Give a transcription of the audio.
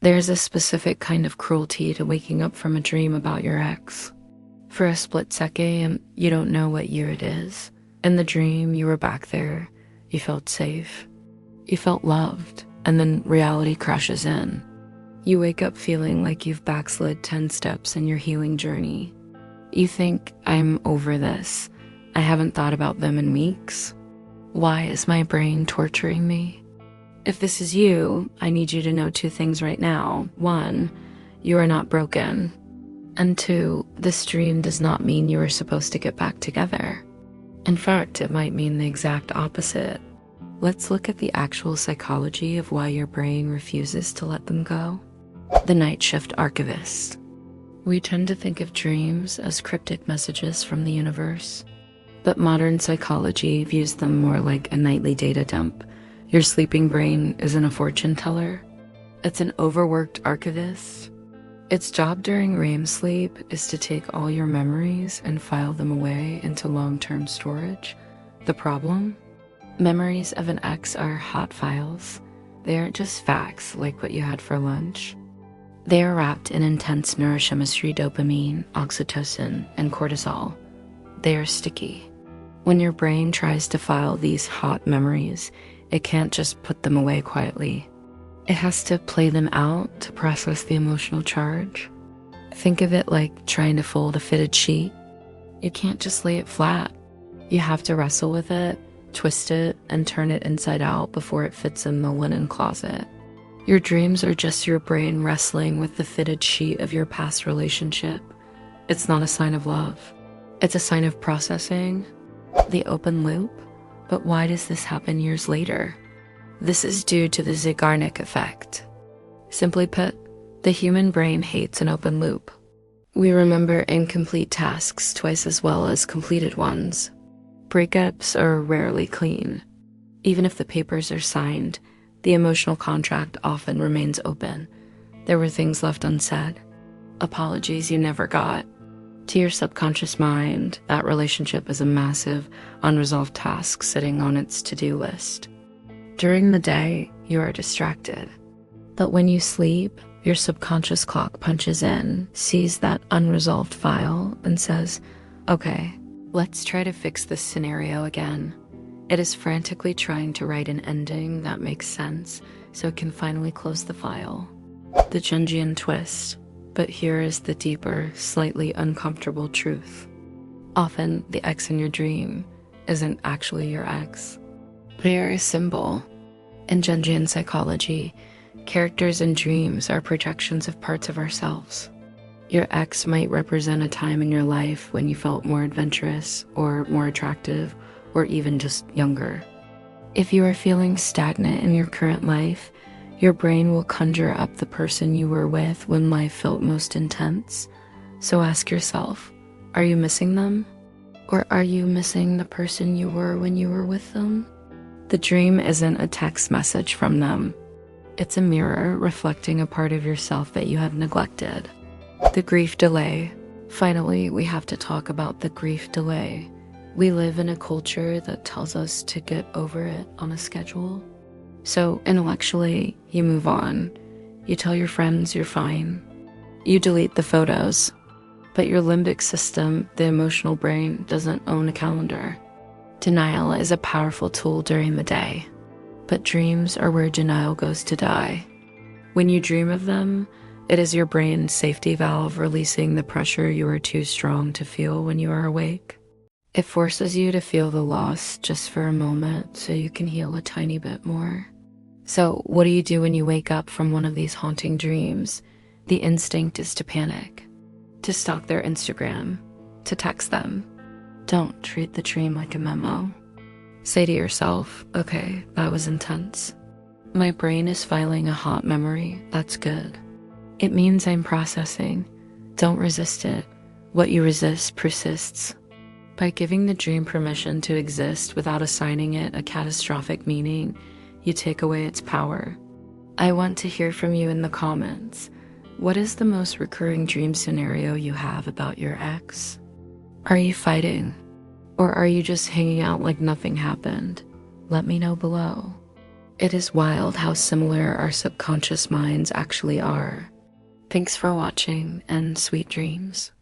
There's a specific kind of cruelty to waking up from a dream about your ex. For a split second, you don't know what year it is. In the dream, you were back there. You felt safe. You felt loved. And then reality crashes in. You wake up feeling like you've backslid 10 steps in your healing journey. You think, I'm over this. I haven't thought about them in weeks. Why is my brain torturing me? If this is you, I need you to know 2 things right now. 1, you are not broken. And 2, this dream does not mean you are supposed to get back together. In fact, it might mean the exact opposite. Let's look at the actual psychology of why your brain refuses to let them go. The night shift archivist. We tend to think of dreams as cryptic messages from the universe, but modern psychology views them more like a nightly data dump. Your sleeping brain isn't a fortune teller. It's an overworked archivist. Its job during REM sleep is to take all your memories and file them away into long-term storage. The problem? Memories of an ex are hot files. They aren't just facts like what you had for lunch. They are wrapped in intense neurochemistry, dopamine, oxytocin, and cortisol. They are sticky. When your brain tries to file these hot memories, it can't just put them away quietly. It has to play them out to process the emotional charge. Think of it like trying to fold a fitted sheet. You can't just lay it flat. You have to wrestle with it, twist it, and turn it inside out before it fits in the linen closet. Your dreams are just your brain wrestling with the fitted sheet of your past relationship. It's not a sign of love. It's a sign of processing. The open loop. But why does this happen years later? This is due to the Zeigarnik effect. Simply put, the human brain hates an open loop. We remember incomplete tasks twice as well as completed ones. Breakups are rarely clean. Even if the papers are signed, the emotional contract often remains open. There were things left unsaid, apologies you never got. To your subconscious mind, that relationship is a massive, unresolved task sitting on its to-do list. During the day, you are distracted. But when you sleep, your subconscious clock punches in, sees that unresolved file, and says, okay, let's try to fix this scenario again. It is frantically trying to write an ending that makes sense so it can finally close the file. The Jungian twist. But here is the deeper, slightly uncomfortable truth. Often, the ex in your dream isn't actually your ex. They are a symbol. In Jungian psychology, characters in dreams are projections of parts of ourselves. Your ex might represent a time in your life when you felt more adventurous, or more attractive, or even just younger. If you are feeling stagnant in your current life, your brain will conjure up the person you were with when life felt most intense. So ask yourself, are you missing them? Or are you missing the person you were when you were with them? The dream isn't a text message from them. It's a mirror reflecting a part of yourself that you have neglected. The grief delay. Finally, we have to talk about the grief delay. We live in a culture that tells us to get over it on a schedule. So intellectually, you move on. You tell your friends you're fine. You delete the photos. But your limbic system, the emotional brain, doesn't own a calendar. Denial is a powerful tool during the day. But dreams are where denial goes to die. When you dream of them, it is your brain's safety valve releasing the pressure you are too strong to feel when you are awake. It forces you to feel the loss just for a moment so you can heal a tiny bit more. So what do you do when you wake up from one of these haunting dreams? The instinct is to panic, to stalk their Instagram, to text them. Don't treat the dream like a memo. Say to yourself, okay, that was intense. My brain is filing a hot memory, that's good. It means I'm processing. Don't resist it. What you resist persists. By giving the dream permission to exist without assigning it a catastrophic meaning, you take away its power. I want to hear from you in the comments. What is the most recurring dream scenario you have about your ex? Are you fighting? Or are you just hanging out like nothing happened? Let me know below. It is wild how similar our subconscious minds actually are. Thanks for watching, and sweet dreams.